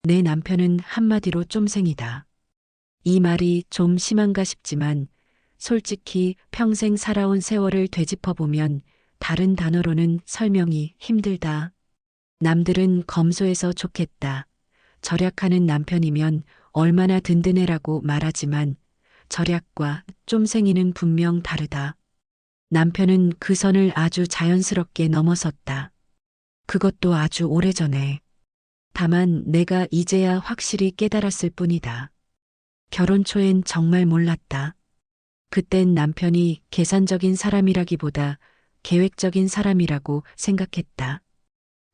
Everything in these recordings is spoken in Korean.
내 남편은 한마디로 쫌생이다. 이 말이 좀 심한가 싶지만 솔직히 평생 살아온 세월을 되짚어보면 다른 단어로는 설명이 힘들다. 남들은 검소해서 좋겠다. 절약하는 남편이면 얼마나 든든해라고 말하지만 절약과 쫌생이는 분명 다르다. 남편은 그 선을 아주 자연스럽게 넘어섰다. 그것도 아주 오래전에. 다만 내가 이제야 확실히 깨달았을 뿐이다. 결혼 초엔 정말 몰랐다. 그땐 남편이 계산적인 사람이라기보다 계획적인 사람이라고 생각했다.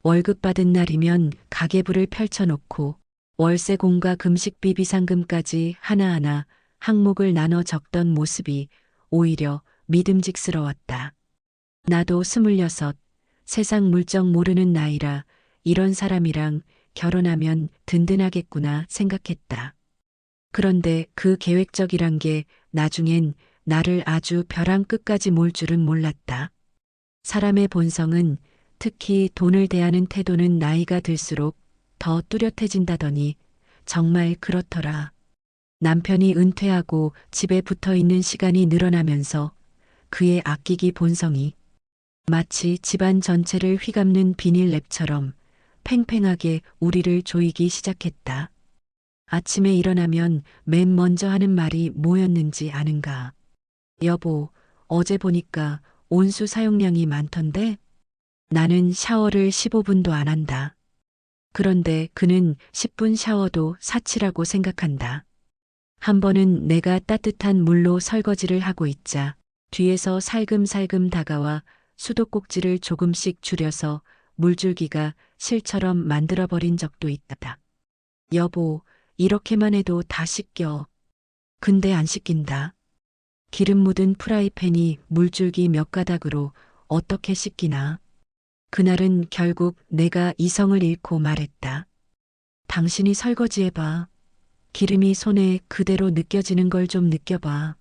월급 받은 날이면 가계부를 펼쳐놓고 월세공과 금식비 비상금까지 하나하나 항목을 나눠 적던 모습이 오히려 믿음직스러웠다. 나도 26, 세상 물정 모르는 나이라 이런 사람이랑 결혼하면 든든하겠구나 생각했다. 그런데 그 계획적이란 게 나중엔 나를 아주 벼랑 끝까지 몰 줄은 몰랐다. 사람의 본성은 특히 돈을 대하는 태도는 나이가 들수록 더 뚜렷해진다더니 정말 그렇더라. 남편이 은퇴하고 집에 붙어 있는 시간이 늘어나면서 그의 아끼기 본성이 마치 집안 전체를 휘감는 비닐랩처럼 팽팽하게 우리를 조이기 시작했다. 아침에 일어나면 맨 먼저 하는 말이 뭐였는지 아는가? 여보, 어제 보니까 온수 사용량이 많던데? 나는 샤워를 15분도 안 한다. 그런데 그는 10분 샤워도 사치라고 생각한다. 한 번은 내가 따뜻한 물로 설거지를 하고 있자 뒤에서 살금살금 다가와 수도꼭지를 조금씩 줄여서 물줄기가 실처럼 만들어버린 적도 있다. 여보, 이렇게만 해도 다 씻겨. 근데 안 씻긴다. 기름 묻은 프라이팬이 물줄기 몇 가닥으로 어떻게 씻기나. 그날은 결국 내가 이성을 잃고 말했다. 당신이 설거지해봐. 기름이 손에 그대로 느껴지는 걸 좀 느껴봐.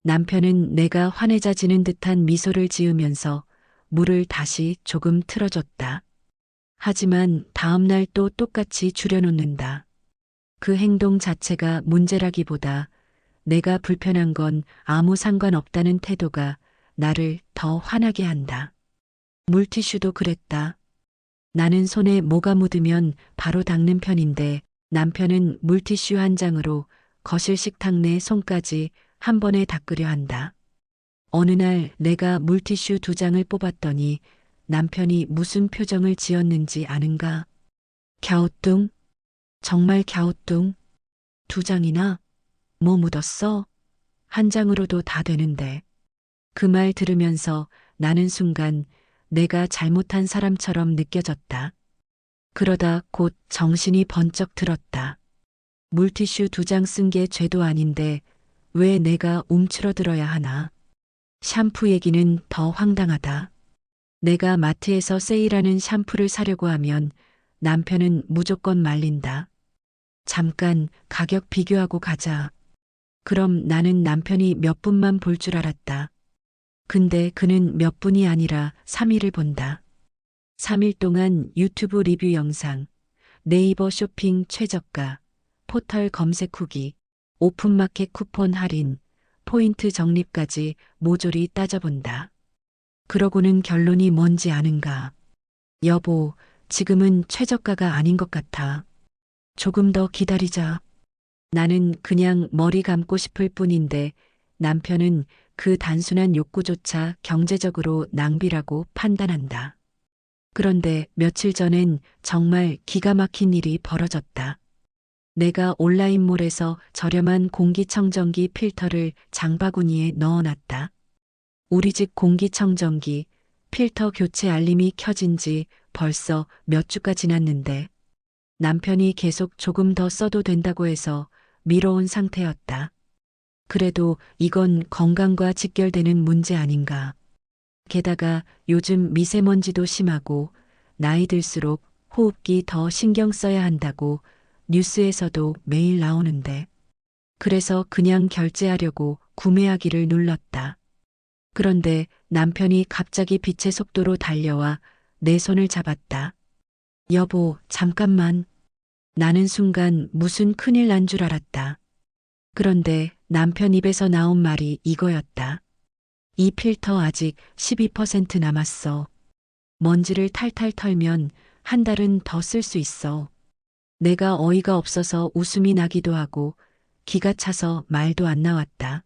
남편은 내가 환해져지는 듯한 미소를 지으면서 물을 다시 조금 틀어줬다. 하지만 다음날 또 똑같이 줄여놓는다. 그 행동 자체가 문제라기보다 내가 불편한 건 아무 상관없다는 태도가 나를 더 화나게 한다. 물티슈도 그랬다. 나는 손에 뭐가 묻으면 바로 닦는 편인데 남편은 물티슈 한 장으로 거실 식탁 내 손까지 한 번에 닦으려 한다. 어느 날 내가 물티슈 2장을 뽑았더니 남편이 무슨 표정을 지었는지 아는가? 갸우뚱? 정말 갸우뚱? 2장이나? 뭐 묻었어? 한 장으로도 다 되는데. 그 말 들으면서 나는 순간 내가 잘못한 사람처럼 느껴졌다. 그러다 곧 정신이 번쩍 들었다. 물티슈 2장 쓴 게 죄도 아닌데 왜 내가 움츠러들어야 하나? 샴푸 얘기는 더 황당하다. 내가 마트에서 세일하는 샴푸를 사려고 하면 남편은 무조건 말린다. 잠깐 가격 비교하고 가자. 그럼 나는 남편이 몇 분만 볼 줄 알았다. 근데 그는 몇 분이 아니라 3일을 본다. 3일 동안 유튜브 리뷰 영상, 네이버 쇼핑 최저가, 포털 검색 후기, 오픈마켓 쿠폰 할인, 포인트 적립까지 모조리 따져본다. 그러고는 결론이 뭔지 아는가? 여보, 지금은 최저가가 아닌 것 같아. 조금 더 기다리자. 나는 그냥 머리 감고 싶을 뿐인데 남편은 그 단순한 욕구조차 경제적으로 낭비라고 판단한다. 그런데 며칠 전엔 정말 기가 막힌 일이 벌어졌다. 내가 온라인몰에서 저렴한 공기청정기 필터를 장바구니에 넣어놨다. 우리 집 공기청정기 필터 교체 알림이 켜진 지 벌써 몇 주가 지났는데 남편이 계속 조금 더 써도 된다고 해서 미뤄온 상태였다. 그래도 이건 건강과 직결되는 문제 아닌가. 게다가 요즘 미세먼지도 심하고 나이 들수록 호흡기 더 신경 써야 한다고 뉴스에서도 매일 나오는데 그래서 그냥 결제하려고 구매하기를 눌렀다. 그런데 남편이 갑자기 빛의 속도로 달려와 내 손을 잡았다. 여보, 잠깐만. 나는 순간 무슨 큰일 난 줄 알았다. 그런데 남편 입에서 나온 말이 이거였다. 이 필터 아직 12% 남았어. 먼지를 탈탈 털면 한 달은 더 쓸 수 있어. 내가 어이가 없어서 웃음이 나기도 하고 기가 차서 말도 안 나왔다.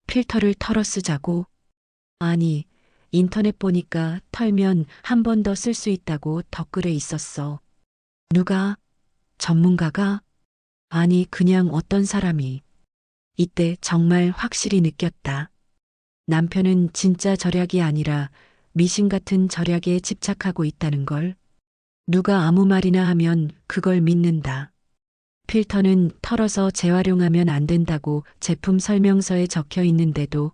필터를 털어 쓰자고? 아니, 인터넷 보니까 털면 한 번 더 쓸 수 있다고 댓글에 있었어. 누가? 전문가가? 아니, 그냥 어떤 사람이. 이때 정말 확실히 느꼈다. 남편은 진짜 절약이 아니라 미신 같은 절약에 집착하고 있다는 걸. 누가 아무 말이나 하면 그걸 믿는다. 필터는 털어서 재활용하면 안 된다고 제품 설명서에 적혀 있는데도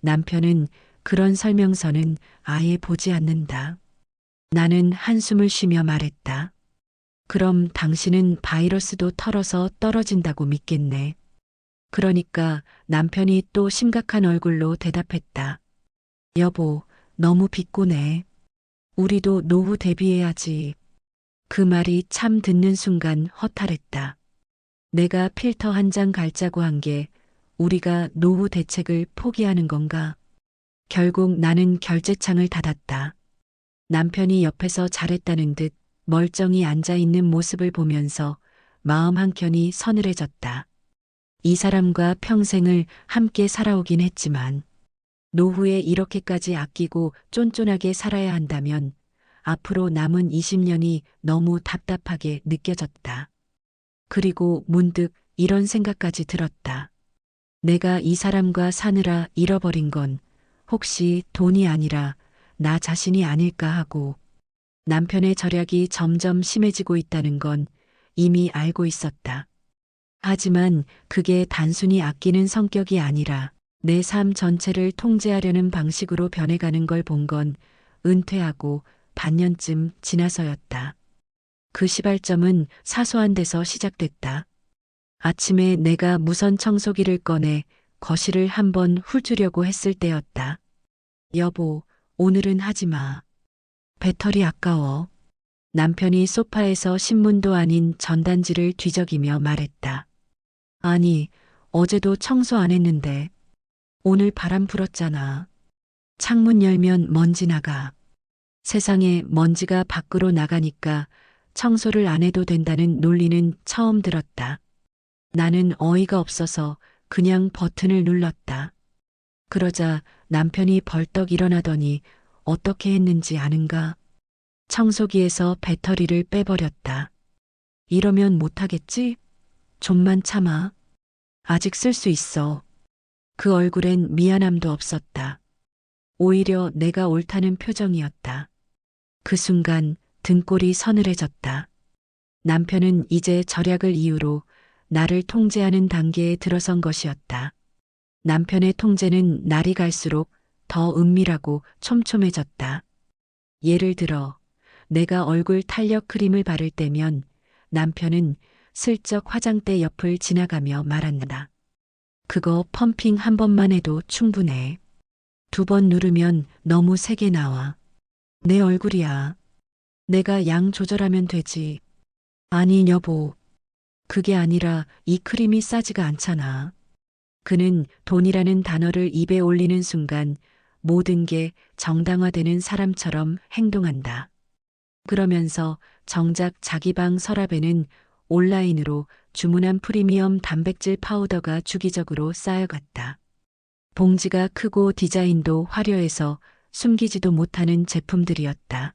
남편은 그런 설명서는 아예 보지 않는다. 나는 한숨을 쉬며 말했다. 그럼 당신은 바이러스도 털어서 떨어진다고 믿겠네. 그러니까 남편이 또 심각한 얼굴로 대답했다. 여보, 너무 비꼬네. 우리도 노후 대비해야지. 그 말이 참 듣는 순간 허탈했다. 내가 필터 한 장 갈자고 한 게 우리가 노후 대책을 포기하는 건가? 결국 나는 결제창을 닫았다. 남편이 옆에서 잘했다는 듯 멀쩡히 앉아 있는 모습을 보면서 마음 한켠이 서늘해졌다. 이 사람과 평생을 함께 살아오긴 했지만 노후에 이렇게까지 아끼고 쫀쫀하게 살아야 한다면 앞으로 남은 20년이 너무 답답하게 느껴졌다. 그리고 문득 이런 생각까지 들었다. 내가 이 사람과 사느라 잃어버린 건 혹시 돈이 아니라 나 자신이 아닐까 하고 남편의 절약이 점점 심해지고 있다는 건 이미 알고 있었다. 하지만 그게 단순히 아끼는 성격이 아니라 내 삶 전체를 통제하려는 방식으로 변해가는 걸 본 건 은퇴하고 반년쯤 지나서였다. 그 시발점은 사소한 데서 시작됐다. 아침에 내가 무선 청소기를 꺼내 거실을 한번 훑으려고 했을 때였다. 여보, 오늘은 하지 마. 배터리 아까워. 남편이 소파에서 신문도 아닌 전단지를 뒤적이며 말했다. 아니, 어제도 청소 안 했는데. 오늘 바람 불었잖아. 창문 열면 먼지 나가. 세상에 먼지가 밖으로 나가니까 청소를 안 해도 된다는 논리는 처음 들었다. 나는 어이가 없어서 그냥 버튼을 눌렀다. 그러자 남편이 벌떡 일어나더니 어떻게 했는지 아는가? 청소기에서 배터리를 빼버렸다. 이러면 못하겠지? 좀만 참아. 아직 쓸 수 있어. 그 얼굴엔 미안함도 없었다. 오히려 내가 옳다는 표정이었다. 그 순간 등골이 서늘해졌다. 남편은 이제 절약을 이유로 나를 통제하는 단계에 들어선 것이었다. 남편의 통제는 날이 갈수록 더 은밀하고 촘촘해졌다. 예를 들어 내가 얼굴 탄력 크림을 바를 때면 남편은 슬쩍 화장대 옆을 지나가며 말한다. 그거 펌핑 한 번만 해도 충분해. 2번 누르면 너무 세게 나와. 내 얼굴이야. 내가 양 조절하면 되지. 아니 여보. 그게 아니라 이 크림이 싸지가 않잖아. 그는 돈이라는 단어를 입에 올리는 순간 모든 게 정당화되는 사람처럼 행동한다. 그러면서 정작 자기 방 서랍에는 온라인으로 주문한 프리미엄 단백질 파우더가 주기적으로 쌓여갔다. 봉지가 크고 디자인도 화려해서 숨기지도 못하는 제품들이었다.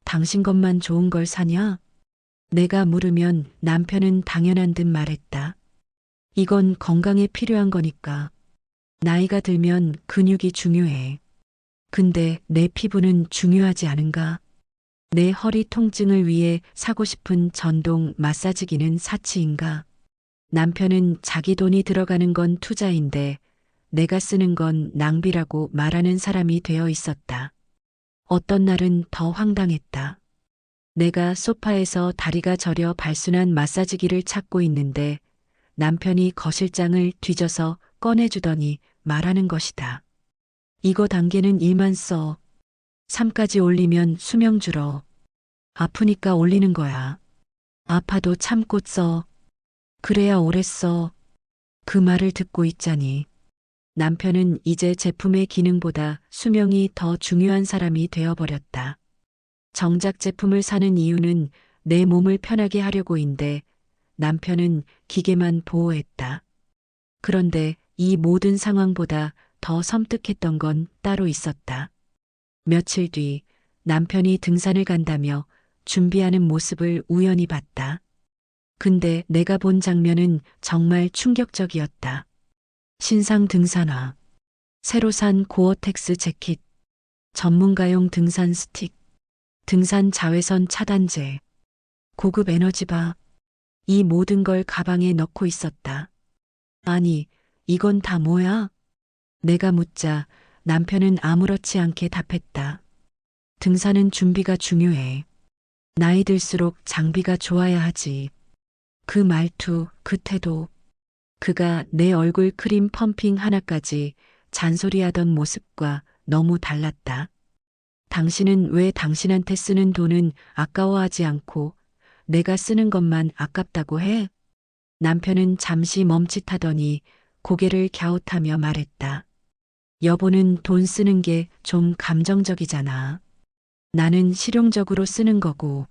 당신 것만 좋은 걸 사냐? 내가 물으면 남편은 당연한 듯 말했다. 이건 건강에 필요한 거니까. 나이가 들면 근육이 중요해. 근데 내 피부는 중요하지 않은가? 내 허리 통증을 위해 사고 싶은 전동 마사지기는 사치인가? 남편은 자기 돈이 들어가는 건 투자인데 내가 쓰는 건 낭비라고 말하는 사람이 되어 있었다. 어떤 날은 더 황당했다. 내가 소파에서 다리가 저려 발순한 마사지기를 찾고 있는데 남편이 거실장을 뒤져서 꺼내주더니 말하는 것이다. 이거 단계는 1만 써. 3까지 올리면 수명 줄어. 아프니까 올리는 거야. 아파도 참고 써. 그래야 오래 써. 그 말을 듣고 있자니 남편은 이제 제품의 기능보다 수명이 더 중요한 사람이 되어버렸다. 정작 제품을 사는 이유는 내 몸을 편하게 하려고인데 남편은 기계만 보호했다. 그런데 이 모든 상황보다 더 섬뜩했던 건 따로 있었다. 며칠 뒤 남편이 등산을 간다며 준비하는 모습을 우연히 봤다. 근데 내가 본 장면은 정말 충격적이었다. 신상 등산화, 새로 산 고어텍스 재킷, 전문가용 등산 스틱, 등산 자외선 차단제, 고급 에너지바, 이 모든 걸 가방에 넣고 있었다. 아니, 이건 다 뭐야? 내가 묻자 남편은 아무렇지 않게 답했다. 등산은 준비가 중요해. 나이 들수록 장비가 좋아야 하지. 그 말투, 그 태도, 그가 내 얼굴 크림 펌핑 하나까지 잔소리하던 모습과 너무 달랐다. 당신은 왜 당신한테 쓰는 돈은 아까워하지 않고 내가 쓰는 것만 아깝다고 해? 남편은 잠시 멈칫하더니 고개를 갸웃하며 말했다. 여보는 돈 쓰는 게 좀 감정적이잖아. 나는 실용적으로 쓰는 거고.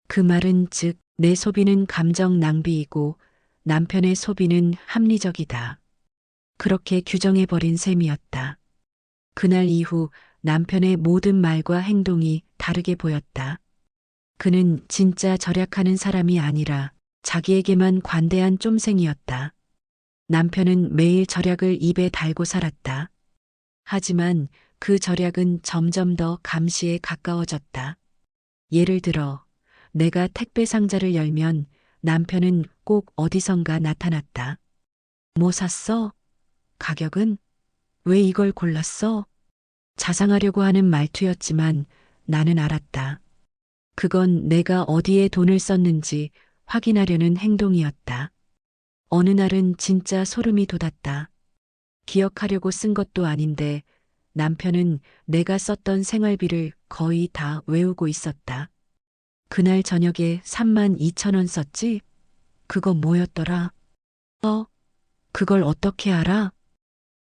그 말은 즉, 내 소비는 감정 낭비이고 남편의 소비는 합리적이다. 그렇게 규정해버린 셈이었다. 그날 이후 남편의 모든 말과 행동이 다르게 보였다. 그는 진짜 절약하는 사람이 아니라 자기에게만 관대한 쫌생이었다. 남편은 매일 절약을 입에 달고 살았다. 하지만 그 절약은 점점 더 감시에 가까워졌다. 예를 들어, 내가 택배 상자를 열면 남편은 꼭 어디선가 나타났다. 뭐 샀어? 가격은? 왜 이걸 골랐어? 자상하려고 하는 말투였지만 나는 알았다. 그건 내가 어디에 돈을 썼는지 확인하려는 행동이었다. 어느 날은 진짜 소름이 돋았다. 기억하려고 쓴 것도 아닌데 남편은 내가 썼던 생활비를 거의 다 외우고 있었다. 그날 저녁에 32,000원 썼지? 그거 뭐였더라? 그걸 어떻게 알아?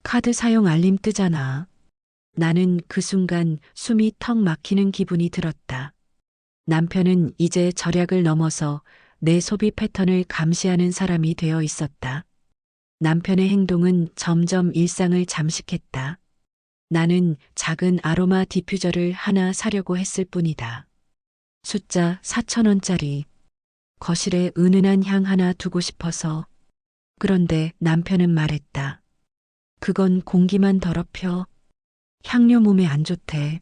카드 사용 알림 뜨잖아. 나는 그 순간 숨이 턱 막히는 기분이 들었다. 남편은 이제 절약을 넘어서 내 소비 패턴을 감시하는 사람이 되어 있었다. 남편의 행동은 점점 일상을 잠식했다. 나는 작은 아로마 디퓨저를 하나 사려고 했을 뿐이다. 숫자 4,000원짜리. 거실에 은은한 향 하나 두고 싶어서. 그런데 남편은 말했다. 그건 공기만 더럽혀. 향료 몸에 안 좋대.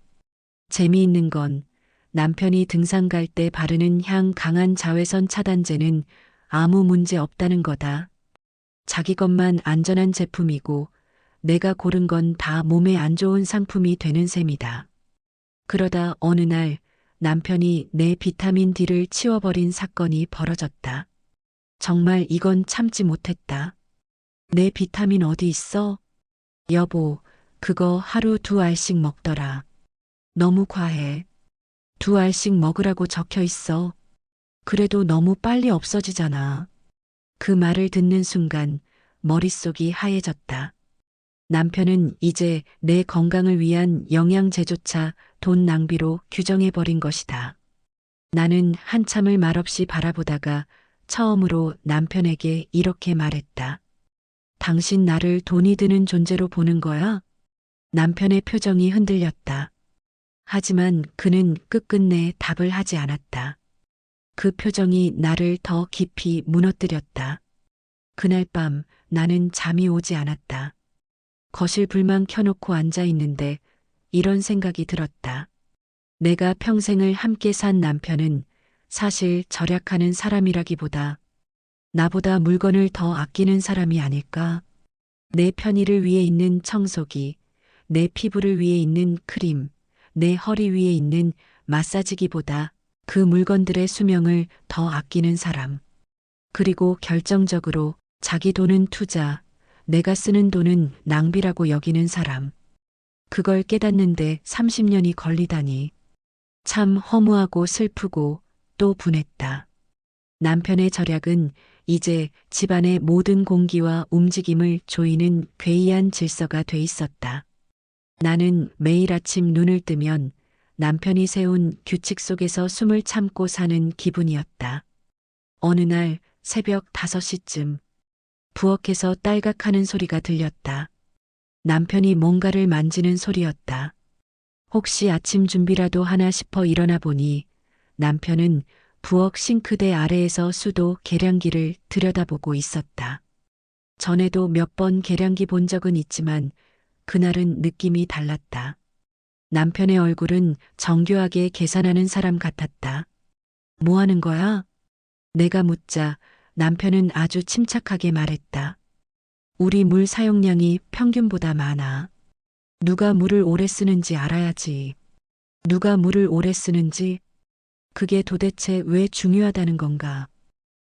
재미있는 건 남편이 등산 갈 때 바르는 향 강한 자외선 차단제는 아무 문제 없다는 거다. 자기 것만 안전한 제품이고 내가 고른 건 다 몸에 안 좋은 상품이 되는 셈이다. 그러다 어느 날 남편이 내 비타민 D를 치워버린 사건이 벌어졌다. 정말 이건 참지 못했다. 내 비타민 어디 있어? 여보, 그거 하루 2알씩 먹더라. 너무 과해. 2알씩 먹으라고 적혀 있어. 그래도 너무 빨리 없어지잖아. 그 말을 듣는 순간 머릿속이 하얘졌다. 남편은 이제 내 건강을 위한 영양제조차 돈 낭비로 규정해버린 것이다. 나는 한참을 말없이 바라보다가 처음으로 남편에게 이렇게 말했다. 당신 나를 돈이 드는 존재로 보는 거야? 남편의 표정이 흔들렸다. 하지만 그는 끝끝내 답을 하지 않았다. 그 표정이 나를 더 깊이 무너뜨렸다. 그날 밤 나는 잠이 오지 않았다. 거실 불만 켜놓고 앉아 있는데 이런 생각이 들었다. 내가 평생을 함께 산 남편은 사실 절약하는 사람이라기보다 나보다 물건을 더 아끼는 사람이 아닐까? 내 편의를 위해 있는 청소기, 내 피부를 위해 있는 크림, 내 허리 위에 있는 마사지기보다 그 물건들의 수명을 더 아끼는 사람. 그리고 결정적으로 자기 돈은 투자, 내가 쓰는 돈은 낭비라고 여기는 사람. 그걸 깨닫는데 30년이 걸리다니. 참 허무하고 슬프고 또 분했다. 남편의 절약은 이제 집안의 모든 공기와 움직임을 조이는 괴이한 질서가 돼 있었다. 나는 매일 아침 눈을 뜨면 남편이 세운 규칙 속에서 숨을 참고 사는 기분이었다. 어느 날 새벽 5시쯤 부엌에서 딸각하는 소리가 들렸다. 남편이 뭔가를 만지는 소리였다. 혹시 아침 준비라도 하나 싶어 일어나 보니 남편은 부엌 싱크대 아래에서 수도 계량기를 들여다보고 있었다. 전에도 몇 번 계량기 본 적은 있지만 그날은 느낌이 달랐다. 남편의 얼굴은 정교하게 계산하는 사람 같았다. 뭐 하는 거야? 내가 묻자 남편은 아주 침착하게 말했다. 우리 물 사용량이 평균보다 많아. 누가 물을 오래 쓰는지 알아야지. 누가 물을 오래 쓰는지, 그게 도대체 왜 중요하다는 건가?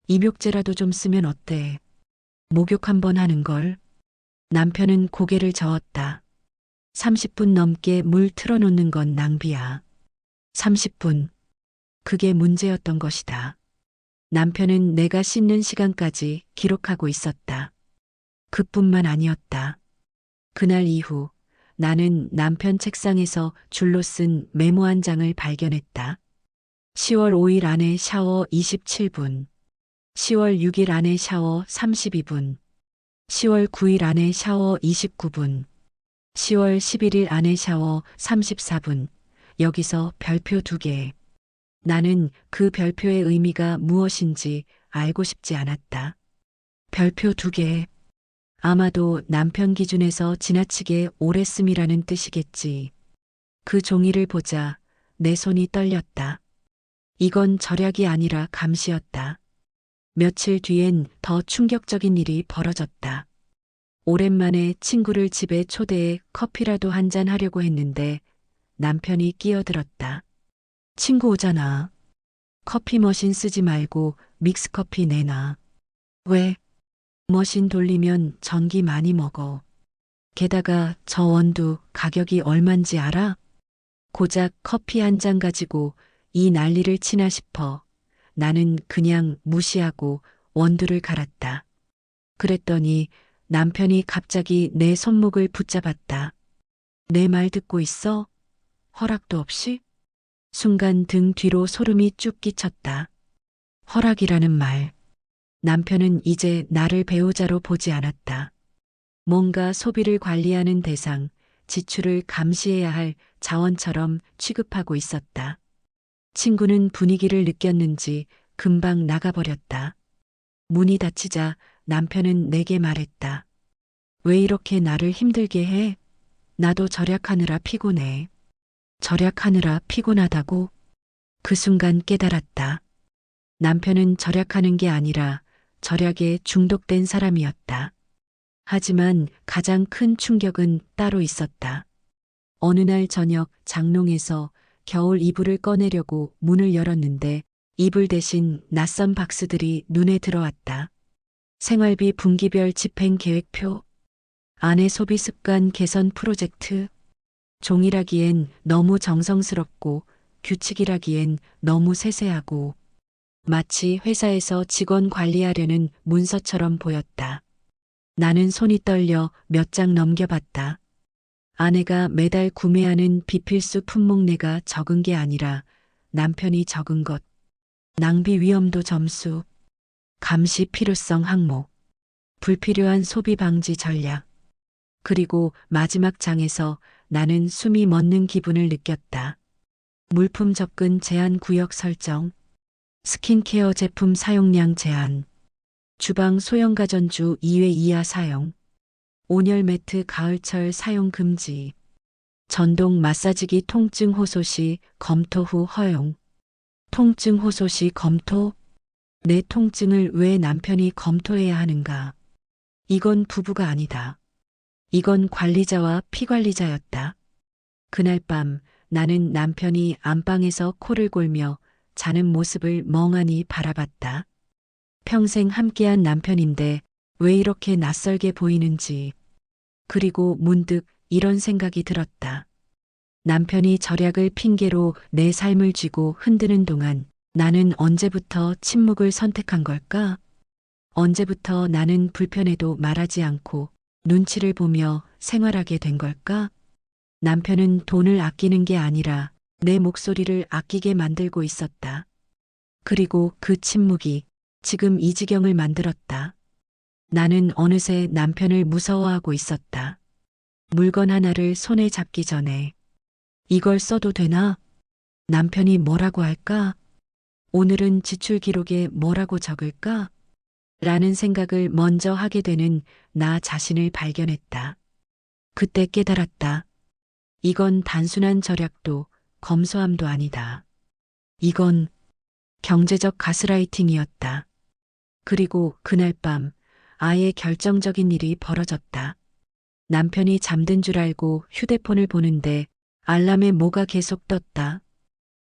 입욕제라도 좀 쓰면 어때? 목욕 한번 하는 걸? 남편은 고개를 저었다. 30분 넘게 물 틀어놓는 건 낭비야. 30분. 그게 문제였던 것이다. 남편은 내가 씻는 시간까지 기록하고 있었다. 그뿐만 아니었다. 그날 이후 나는 남편 책상에서 줄로 쓴 메모 한 장을 발견했다. 10월 5일 안에 샤워 27분, 10월 6일 안에 샤워 32분, 10월 9일 안에 샤워 29분, 10월 11일 안에 샤워 34분, 여기서 별표 2개. 나는 그 별표의 의미가 무엇인지 알고 싶지 않았다. 별표 2개. 아마도 남편 기준에서 지나치게 오래 씀이라는 뜻이겠지. 그 종이를 보자 내 손이 떨렸다. 이건 절약이 아니라 감시였다. 며칠 뒤엔 더 충격적인 일이 벌어졌다. 오랜만에 친구를 집에 초대해 커피라도 한잔 하려고 했는데 남편이 끼어들었다. 친구 오잖아. 커피 머신 쓰지 말고 믹스커피 내놔. 왜? 머신 돌리면 전기 많이 먹어. 게다가 저 원두 가격이 얼만지 알아? 고작 커피 한 잔 가지고 이 난리를 치나 싶어. 나는 그냥 무시하고 원두를 갈았다. 그랬더니 남편이 갑자기 내 손목을 붙잡았다. 내 말 듣고 있어? 허락도 없이? 순간 등 뒤로 소름이 쭉 끼쳤다. 허락이라는 말. 남편은 이제 나를 배우자로 보지 않았다. 뭔가 소비를 관리하는 대상, 지출을 감시해야 할 자원처럼 취급하고 있었다. 친구는 분위기를 느꼈는지 금방 나가버렸다. 문이 닫히자 남편은 내게 말했다. 왜 이렇게 나를 힘들게 해? 나도 절약하느라 피곤해. 절약하느라 피곤하다고? 그 순간 깨달았다. 남편은 절약하는 게 아니라 절약에 중독된 사람이었다. 하지만 가장 큰 충격은 따로 있었다. 어느 날 저녁 장롱에서 겨울 이불을 꺼내려고 문을 열었는데 이불 대신 낯선 박스들이 눈에 들어왔다. 생활비 분기별 집행 계획표, 아내 소비 습관 개선 프로젝트, 종이라기엔 너무 정성스럽고 규칙이라기엔 너무 세세하고 마치 회사에서 직원 관리하려는 문서처럼 보였다. 나는 손이 떨려 몇 장 넘겨봤다. 아내가 매달 구매하는 비필수 품목내가 적은 게 아니라 남편이 적은 것. 낭비 위험도 점수, 감시 필요성 항목, 불필요한 소비 방지 전략. 그리고 마지막 장에서 나는 숨이 멎는 기분을 느꼈다. 물품 접근 제한 구역 설정, 스킨케어 제품 사용량 제한, 주방 소형 가전주 2회 이하 사용, 온열 매트 가을철 사용 금지, 전동 마사지기 통증 호소 시 검토 후 허용. 통증 호소 시 검토? 내 통증을 왜 남편이 검토해야 하는가? 이건 부부가 아니다. 이건 관리자와 피관리자였다. 그날 밤 나는 남편이 안방에서 코를 골며 자는 모습을 멍하니 바라봤다. 평생 함께한 남편인데 왜 이렇게 낯설게 보이는지. 그리고 문득 이런 생각이 들었다. 남편이 절약을 핑계로 내 삶을 쥐고 흔드는 동안 나는 언제부터 침묵을 선택한 걸까? 언제부터 나는 불편해도 말하지 않고 눈치를 보며 생활하게 된 걸까? 남편은 돈을 아끼는 게 아니라 내 목소리를 아끼게 만들고 있었다. 그리고 그 침묵이 지금 이 지경을 만들었다. 나는 어느새 남편을 무서워하고 있었다. 물건 하나를 손에 잡기 전에 이걸 써도 되나? 남편이 뭐라고 할까? 오늘은 지출 기록에 뭐라고 적을까? 라는 생각을 먼저 하게 되는 나 자신을 발견했다. 그때 깨달았다. 이건 단순한 절약도 검소함도 아니다. 이건 경제적 가스라이팅이었다. 그리고 그날 밤 아예 결정적인 일이 벌어졌다. 남편이 잠든 줄 알고 휴대폰을 보는데 알람에 뭐가 계속 떴다.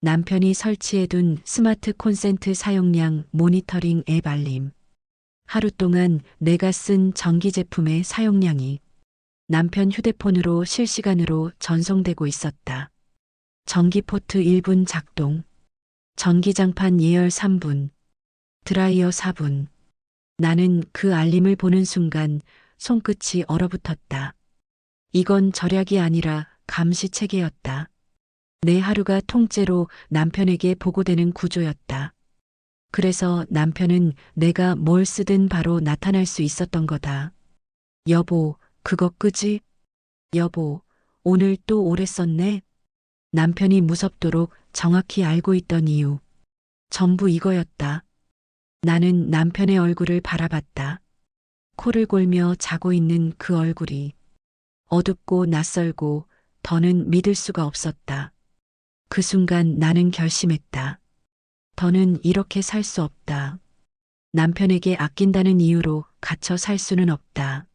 남편이 설치해둔 스마트 콘센트 사용량 모니터링 앱 알림. 하루 동안 내가 쓴 전기 제품의 사용량이 남편 휴대폰으로 실시간으로 전송되고 있었다. 전기 포트 1분 작동, 전기장판 예열 3분, 드라이어 4분. 나는 그 알림을 보는 순간 손끝이 얼어붙었다. 이건 절약이 아니라 감시 체계였다. 내 하루가 통째로 남편에게 보고되는 구조였다. 그래서 남편은 내가 뭘 쓰든 바로 나타날 수 있었던 거다. 여보, 그거 끄지? 여보, 오늘 또 오래 썼네? 남편이 무섭도록 정확히 알고 있던 이유. 전부 이거였다. 나는 남편의 얼굴을 바라봤다. 코를 골며 자고 있는 그 얼굴이 어둡고 낯설고 더는 믿을 수가 없었다. 그 순간 나는 결심했다. 더는 이렇게 살 수 없다. 남편에게 아낀다는 이유로 갇혀 살 수는 없다.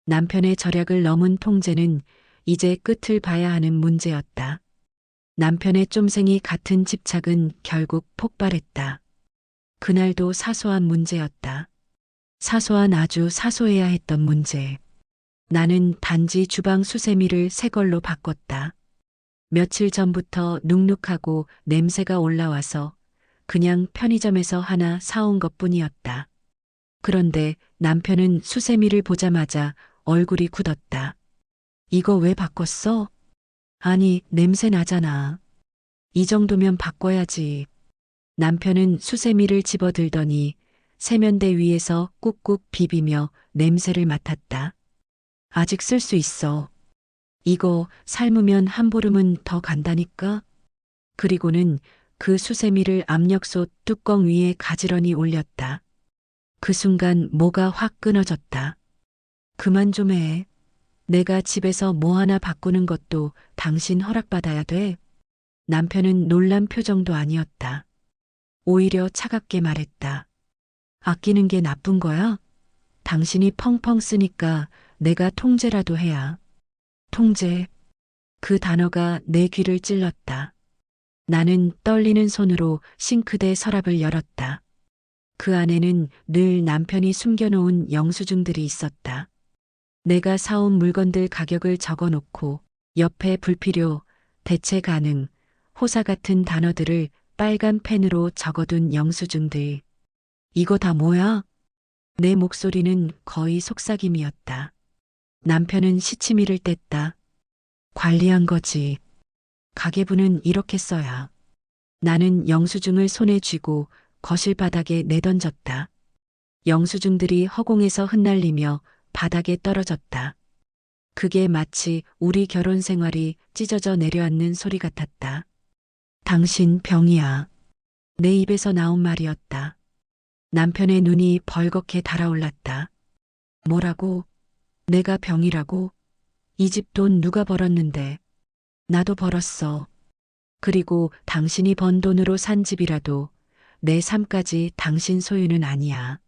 남편의 절약을 넘은 통제는 이제 끝을 봐야 하는 문제였다. 남편의 쫌생이 같은 집착은 결국 폭발했다. 그날도 사소한 문제였다. 사소한 아주 사소해야 했던 문제. 나는 단지 주방 수세미를 새 걸로 바꿨다. 며칠 전부터 눅눅하고 냄새가 올라와서 그냥 편의점에서 하나 사온 것뿐이었다. 그런데 남편은 수세미를 보자마자 얼굴이 굳었다. 이거 왜 바꿨어? 아니, 냄새 나잖아. 이 정도면 바꿔야지. 남편은 수세미를 집어들더니 세면대 위에서 꾹꾹 비비며 냄새를 맡았다. 아직 쓸 수 있어. 이거 삶으면 한 보름은 더 간다니까? 그리고는 그 수세미를 압력솥 뚜껑 위에 가지런히 올렸다. 그 순간 뭐가 확 끊어졌다. 그만 좀 해. 내가 집에서 뭐 하나 바꾸는 것도 당신 허락받아야 돼. 남편은 놀란 표정도 아니었다. 오히려 차갑게 말했다. 아끼는 게 나쁜 거야? 당신이 펑펑 쓰니까 내가 통제라도 해야. 통제. 그 단어가 내 귀를 찔렀다. 나는 떨리는 손으로 싱크대 서랍을 열었다. 그 안에는 늘 남편이 숨겨놓은 영수증들이 있었다. 내가 사온 물건들 가격을 적어놓고 옆에 불필요, 대체 가능, 호사 같은 단어들을 빨간 펜으로 적어둔 영수증들. 이거 다 뭐야? 내 목소리는 거의 속삭임이었다. 남편은 시치미를 뗐다. 관리한 거지. 가계부는 이렇게 써야. 나는 영수증을 손에 쥐고 거실 바닥에 내던졌다. 영수증들이 허공에서 흩날리며 바닥에 떨어졌다. 그게 마치 우리 결혼 생활이 찢어져 내려앉는 소리 같았다. 당신 병이야. 내 입에서 나온 말이었다. 남편의 눈이 벌겋게 달아올랐다. 뭐라고? 내가 병이라고? 이 집 돈 누가 벌었는데? 나도 벌었어. 그리고 당신이 번 돈으로 산 집이라도 내 삶까지 당신 소유는 아니야.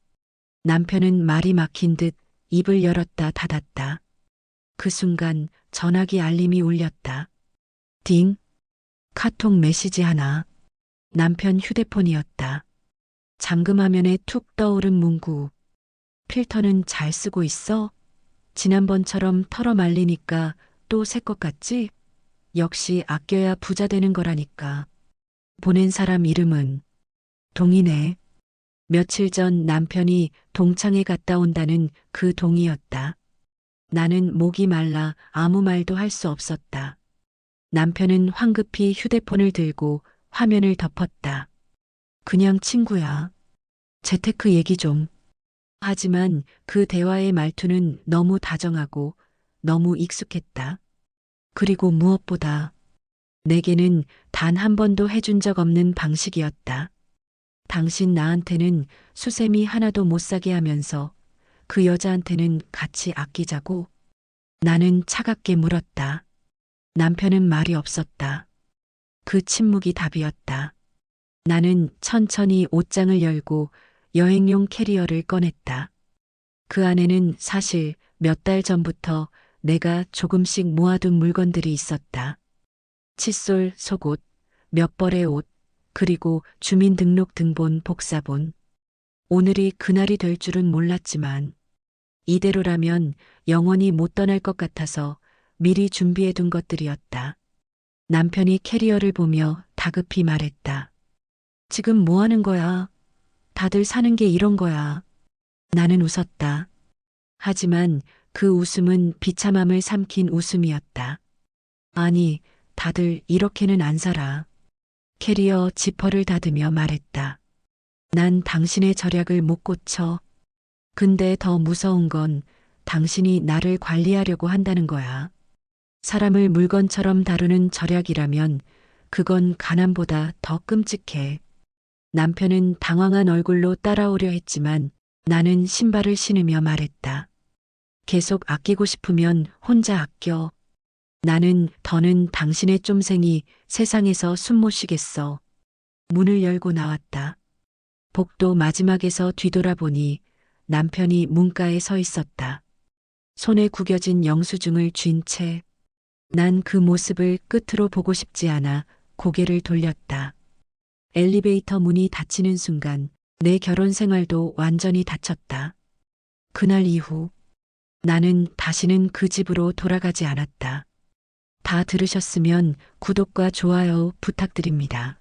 남편은 말이 막힌 듯 입을 열었다 닫았다. 그 순간 전화기 알림이 울렸다. 딩. 카톡 메시지 하나. 남편 휴대폰이었다. 잠금 화면에 툭 떠오른 문구. 필터는 잘 쓰고 있어? 지난번처럼 털어 말리니까 또 새 것 같지? 역시 아껴야 부자 되는 거라니까. 보낸 사람 이름은 동이네. 며칠 전 남편이 동창회 갔다 온다는 그 동이었다. 나는 목이 말라 아무 말도 할 수 없었다. 남편은 황급히 휴대폰을 들고 화면을 덮었다. 그냥 친구야. 재테크 얘기 좀. 하지만 그 대화의 말투는 너무 다정하고 너무 익숙했다. 그리고 무엇보다 내게는 단 한 번도 해준 적 없는 방식이었다. 당신 나한테는 수세미 하나도 못 사게 하면서 그 여자한테는 같이 아끼자고? 나는 차갑게 물었다. 남편은 말이 없었다. 그 침묵이 답이었다. 나는 천천히 옷장을 열고 여행용 캐리어를 꺼냈다. 그 안에는 사실 몇 달 전부터 내가 조금씩 모아둔 물건들이 있었다. 칫솔, 속옷, 몇 벌의 옷, 그리고 주민등록등본 복사본. 오늘이 그날이 될 줄은 몰랐지만 이대로라면 영원히 못 떠날 것 같아서 미리 준비해둔 것들이었다. 남편이 캐리어를 보며 다급히 말했다. 지금 뭐 하는 거야? 다들 사는 게 이런 거야. 나는 웃었다. 하지만 그 웃음은 비참함을 삼킨 웃음이었다. 아니, 다들 이렇게는 안 살아. 캐리어 지퍼를 닫으며 말했다. 난 당신의 절약을 못 고쳐. 근데 더 무서운 건 당신이 나를 관리하려고 한다는 거야. 사람을 물건처럼 다루는 절약이라면 그건 가난보다 더 끔찍해. 남편은 당황한 얼굴로 따라오려 했지만 나는 신발을 신으며 말했다. 계속 아끼고 싶으면 혼자 아껴. 나는 더는 당신의 쫌생이 세상에서 숨 못 쉬겠어. 문을 열고 나왔다. 복도 마지막에서 뒤돌아보니 남편이 문가에 서 있었다. 손에 구겨진 영수증을 쥔 채. 난 그 모습을 끝으로 보고 싶지 않아 고개를 돌렸다. 엘리베이터 문이 닫히는 순간 내 결혼 생활도 완전히 닫혔다. 그날 이후 나는 다시는 그 집으로 돌아가지 않았다. 다 들으셨으면 구독과 좋아요 부탁드립니다.